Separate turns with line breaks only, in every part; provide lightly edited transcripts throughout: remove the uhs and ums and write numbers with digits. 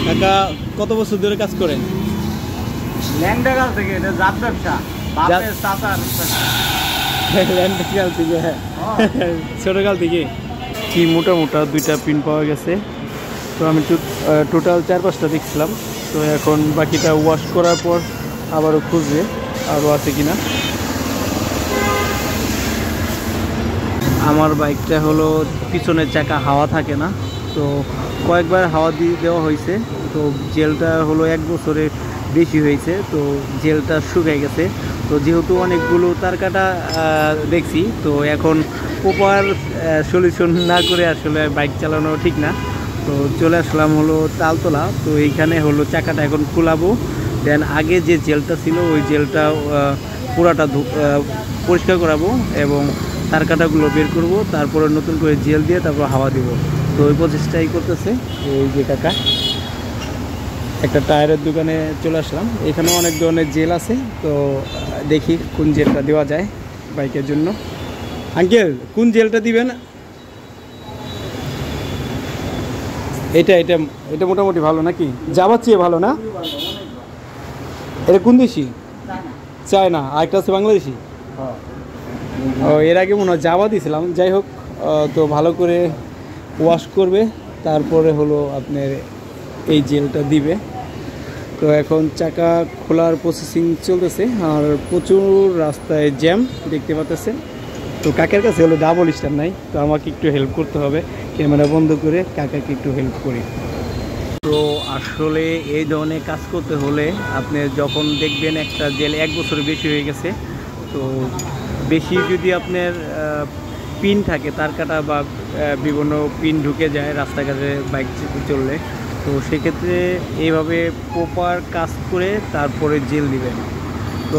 কাকা কত বছর ধরে কাজ করেন?
ল্যান্ডাগাল থেকে, এটা জাত ব্যবসা, বাপের চাচার
ল্যান্ডাগাল থেকে, ছোটকাল থেকে। কি মোটা মোটা দুইটা পিন পাওয়া গেছে। তো আমি টোটাল 4-5টা দেখছিলাম। তো এখন বাকিটা ওয়াশ করার পর আবারও খুঁজবে আরও আছে কিনা। আমার বাইকটা হলো পিছনের চাকা হাওয়া থাকে না, তো কয়েকবার হাওয়া দিয়ে দেওয়া হয়েছে। তো জেলটা হলো 1 বছরের বেশি হয়েছে, তো জেলটা শুকিয়ে গেছে। তো যেহেতু অনেকগুলো তার কাটা দেখছি, তো এখন প্রপার সলিউশন না করে আসলে বাইক চালানো ঠিক না। তো চলে আসলাম হলো তালতলা। তো এইখানে হলো চাকাটা এখন খোলাবো। দেন আগে যে জেলটা ছিল ওই জেলটা পুরাটা পরিষ্কার করাবো এবং তার কাটাগুলো বের করব, তারপরে নতুন করে জেল দিয়ে তারপর হাওয়া দিব। তো ওই প্রচেষ্টাই করতেছে এই যে কাকা। একটা টায়ারের দোকানে চলে আসলাম। এখানে অনেক ধরনের জেল আছে, তো দেখি কোন জেলটা দেওয়া যায় বাইকের জন্য। আঙ্কেল কোন জেলটা দিবেন? এটা এটা এটা মোটামুটি ভালো নাকি? যাবার চেয়ে ভালো না? এটা কোন দেশি? চায়না। আরেকটা আছে বাংলাদেশি। ও, এর আগে মনে হয় জাভা দিয়েছিলাম। যাই হোক, তো ভালো করে ওয়াশ করবে, তারপরে হলো আপনার এই জেলটা দিবে। তো এখন চাকা খোলার প্রসেসিং চলতেছে, আর প্রচুর রাস্তায় জ্যাম দেখতে পাচ্ছেন। তো কাকার কাছে হলো ডাবল স্টার নাই, তো আমাকে একটু হেল্প করতে হবে। ক্যামেরা বন্ধ করে কাকাকে একটু হেল্প করি। তো আসলে এই ধরনের কাজ করতে হলে আপনি যখন দেখবেন একটা জেল 1 বছরের বেশি হয়ে গেছে, তো বেশি যদি আপনার পিন থাকে তার কাটা বা বিভিন্ন পিন ঢুকে যায় রাস্তাঘাটে বাইক চললে, তো সেক্ষেত্রে এইভাবে প্রপার কাজ করে তারপরে জেল দিবেন। তো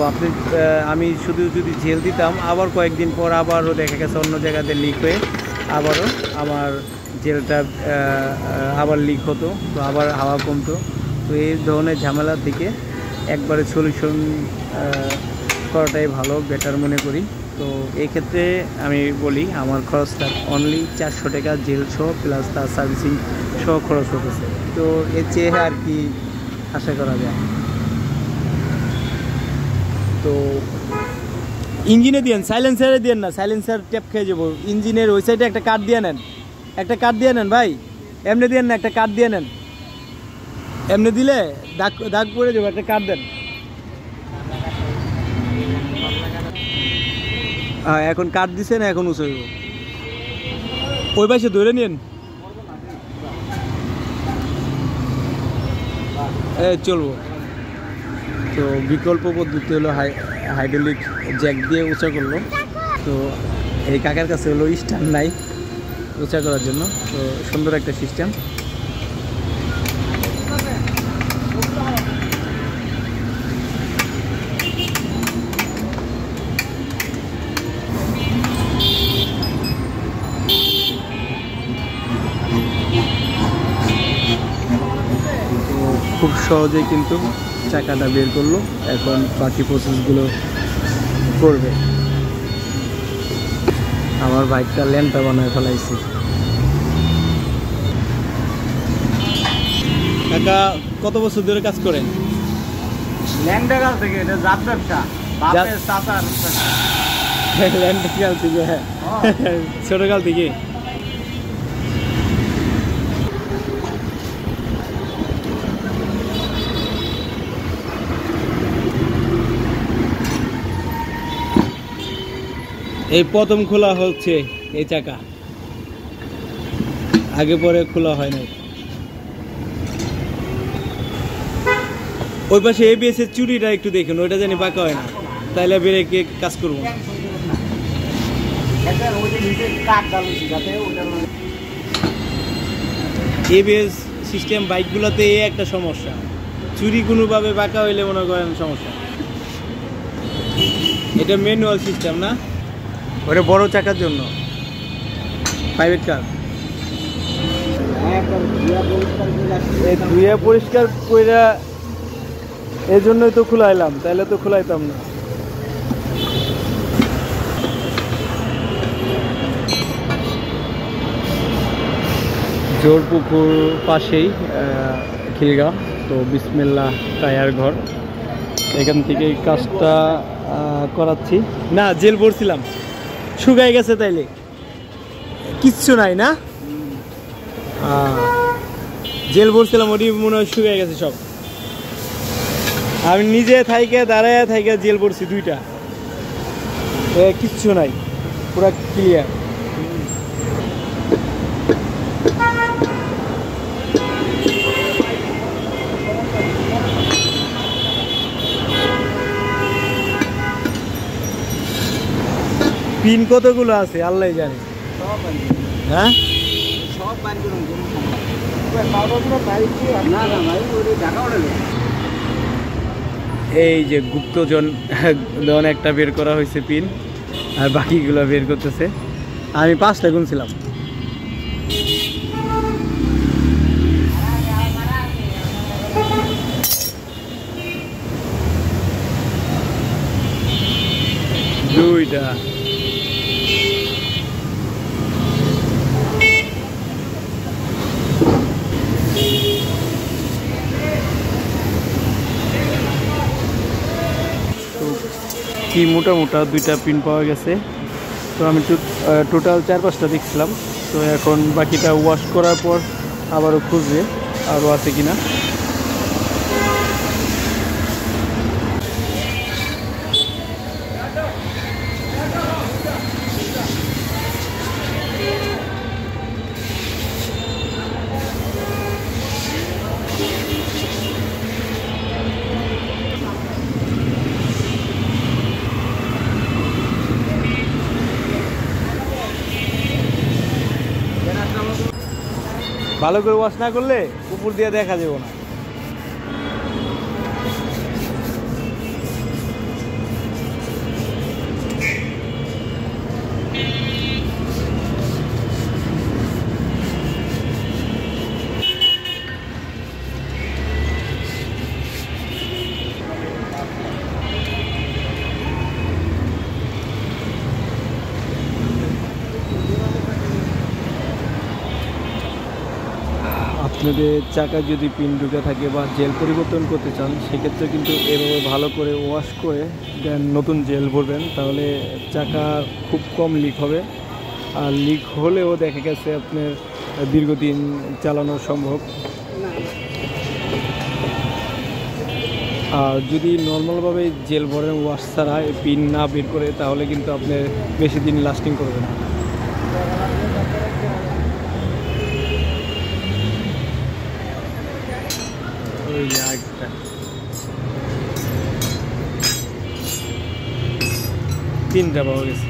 আমি শুধু যদি জেল দিতাম, আবার কয়েকদিন পর আবারও দেখা গেছে অন্য জায়গাতে লিক হয়ে আবারও আমার জেলটা আবার লিক হতো, তো আবার হাওয়া কমতো। তো এই ধরনের ঝামেলা থেকে একবারে সলিউশন করাটাই ভালো, বেটার মনে করি। তো এই ক্ষেত্রে আমি বলি আমার খরচটা অনলি 400 টাকা জেল সহ প্লাস তার সার্ভিসিং সহ খরচ হতেছে। তো এর চেয়ে আর কি আশা করা যায়। তো ইঞ্জিনে দিয়েন, সাইলেন্সারে দিয়েন না, সাইলেন্সার ট্যাপ খেয়ে যাবো। ইঞ্জিনের ওই সাইডে একটা কাঠ দিয়ে নেন, একটা কাঠ দিয়ে নেন ভাই। এমনি দিয়েন না, একটা কাঠ দিয়ে নেন। এমনি দিলে দাগ দাগ পড়ে যাবো, একটা কাঠ দেন। হ্যাঁ, এখন কাঠ দিছে না, এখন উঁচু হইব। ওই পাশে ধরে নিন, চলবো। তো বিকল্প পদ্ধতি হলো হাইড্রোলিক জ্যাক দিয়ে উঁচা করলো। তো এই কাকার কাছে হলো স্ট্যান্ড নাই উঁচা করার জন্য, তো সুন্দর একটা সিস্টেম। খুব সহজেই কিন্তু চাকাটা বের করলো, এখন বাকি প্রসেসগুলো করবে। আমার বাইকটা ল্যান্ডটা বানায় ফেলাইছি। কাকা কত বছর ধরে কাজ করেন?
ল্যান্ডাগাল থেকে, এটা জাত ব্যবসা, বাপের চাচার
ল্যান্ডাগাল থেকে, ছোটকাল থেকে। এই প্রথম খোলা হচ্ছে এই চাকা, আগে পরে খোলা হয় নাই। ওই পাশে এবিএস এর চুরিটা একটু দেখুন, ওইটা জানি বাঁকা হয় না, তাইলে ব্রেকে কাজ করবো। এবিএস সিস্টেম বাইকগুলোতে এই একটা সমস্যা, চুরি কোনোভাবে বাঁকা হইলে মনে করেন সমস্যা। এটা ম্যানুয়াল সিস্টেম না, ওটা বড় চাকার জন্য, প্রাইভেট কার। ধুয়ে পরিষ্কার কইরা এই জন্যই তো খুলাইলাম, তাহলে তো খুলাইতাম না। জোরপুকুর পাশেই খিলগাঁও, তো বিসমিল্লাহ টায়ার ঘর, এখান থেকে কাজটা করাচ্ছি। না জেল পড়ছিলাম, শুকাই গেছে তাইলে কিচ্ছু নাই না, জেল পড়ছিলাম ওটি মনে হয় শুকাই গেছে সব। আমি নিজে থাইকে দাঁড়ায় থাইকে জেল পড়ছি দুইটা, কিচ্ছু নাই, পুরা ক্লিয়ার। পিন কতগুলো আছে আল্লাহ জানে। হ্যাঁ এই যে গুপ্তজন একটা বের করা হয়েছে পিন, আর বাকিগুলো বের করতেছে। আমি 5টা গুনছিলাম। দুইটা কি মোটা মোটা 2টা পিন পাওয়া গেছে। তো আমি টোটাল 4-5টা দেখছিলাম। তো এখন বাকিটা ওয়াশ করার পর আবারও খুঁজবে আরও আছে কিনা। ভালো করে ওয়াশ না করলে উপর দিয়ে দেখা যাবে না। আপনাদের চাকা যদি পিন ঢুকে থাকে বা জেল পরিবর্তন করতে চান, সেক্ষেত্রে কিন্তু এভাবে ভালো করে ওয়াশ করে দেন নতুন জেল ভরবেন, তাহলে চাকা খুব কম লিক হবে। আর লিক হলেও দেখা গেছে আপনার দীর্ঘদিন চালানো সম্ভব। আর যদি নর্মালভাবে জেল ভরেন ওয়াশ ছাড়া পিন না বের করে, তাহলে কিন্তু আপনার বেশি দিন লাস্টিং করবে না। তিনটা পাওয়া গেছে,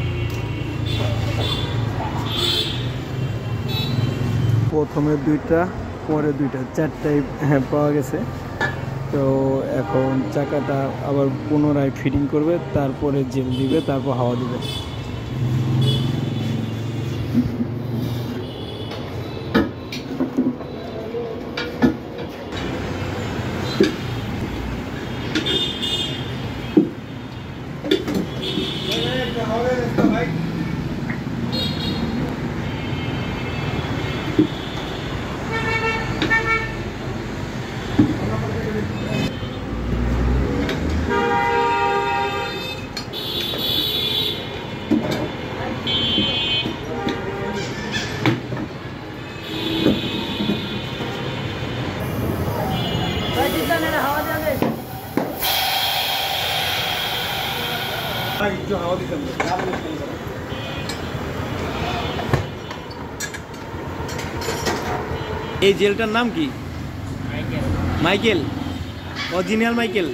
প্রথমে 2টা, পরে 2টা, 4টাই পাওয়া গেছে। তো এখন চাকাটা আবার পুনরায় ফিটিং করবে, তারপরে জেল দিবে, তারপর হাওয়া দিবে। এই জেলটার নাম কি? Michael, original Michael.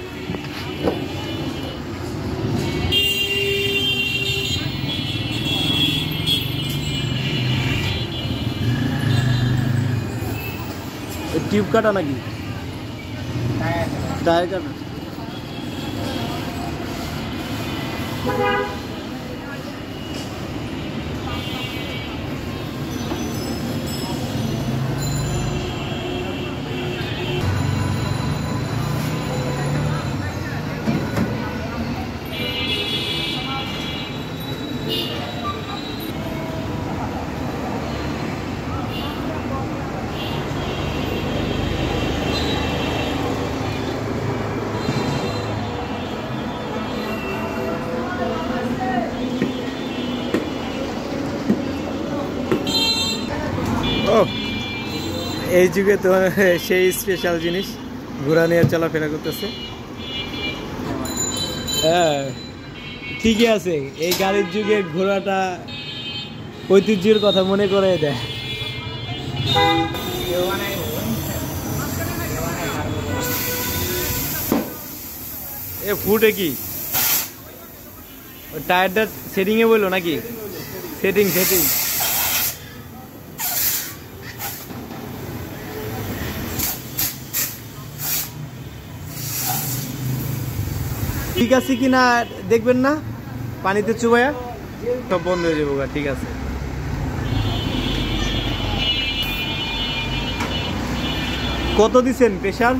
টিউব কাটা নাকি? টায়ার কাটা। এই যুগে তো সেই স্পেশাল জিনিস ঘোড়া নিয়ে চলাফেরা করতেছে। হ্যাঁ ঠিকই আছে, এই গাড়ির যুগে ঘোড়াটা ঐতিহ্যের কথা মনে করে দেয়। এ ফুটে কি টায়ারটা সেটিং এ বললো নাকি? সেটিং ঠিক আছে কিনা দেখবেন না, পানিতে চুবাইয়া সব বন্ধ হয়ে যাবো। ঠিক আছে, কত দিচ্ছেন প্রেশার?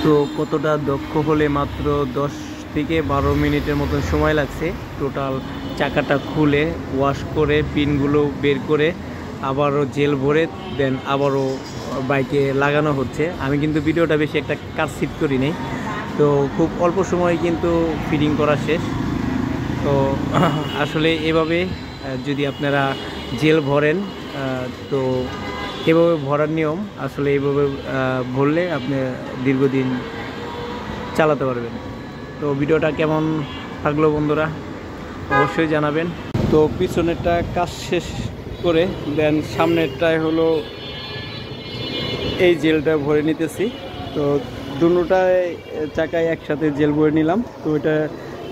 তো কতটা দক্ষ হলে মাত্র 10 থেকে 12 মিনিটের মতন সময় লাগছে টোটাল চাকাটা খুলে ওয়াশ করে পিনগুলো বের করে আবারও জেল ভরে দেন আবারও বাইকে লাগানো হচ্ছে। আমি কিন্তু ভিডিওটা বেশি একটা কাজ সিট করি নেই, তো খুব অল্প সময় কিন্তু ফিটিং করা শেষ। তো আসলে এভাবে যদি আপনারা জেল ভরেন তো এভাবে ভরার নিয়ম, আসলে এইভাবে ভরলে আপনি দীর্ঘদিন চালাতে পারবেন। তো ভিডিওটা কেমন থাকলো বন্ধুরা অবশ্যই জানাবেন। তো পিছনেরটা কাজ শেষ করে দেন সামনেরটায় হলো এই জেলটা ভরে নিতেছি। তো দুটোটায় চাকায় একসাথে জেল ভরে নিলাম। তো এটা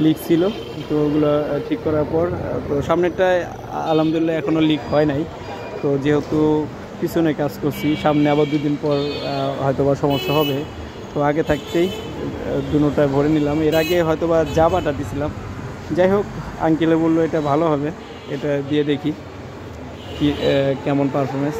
লিক ছিল, তো ওগুলো ঠিক করার পর তো সামনেরটায় আলহামদুলিল্লাহ এখনও লিক হয় নাই। তো যেহেতু পিছনে কাজ করছি, সামনে আবার 2 দিন পর হয়তোবা সমস্যা হবে, তো আগে থাকতেই দুটোটায় ভরে নিলাম। এর আগে হয়তোবা জাবাটা দিছিলাম, যাই হোক আঙ্কেলে বললো এটা ভালো হবে, এটা দিয়ে দেখি কি কেমন পারফরমেন্স।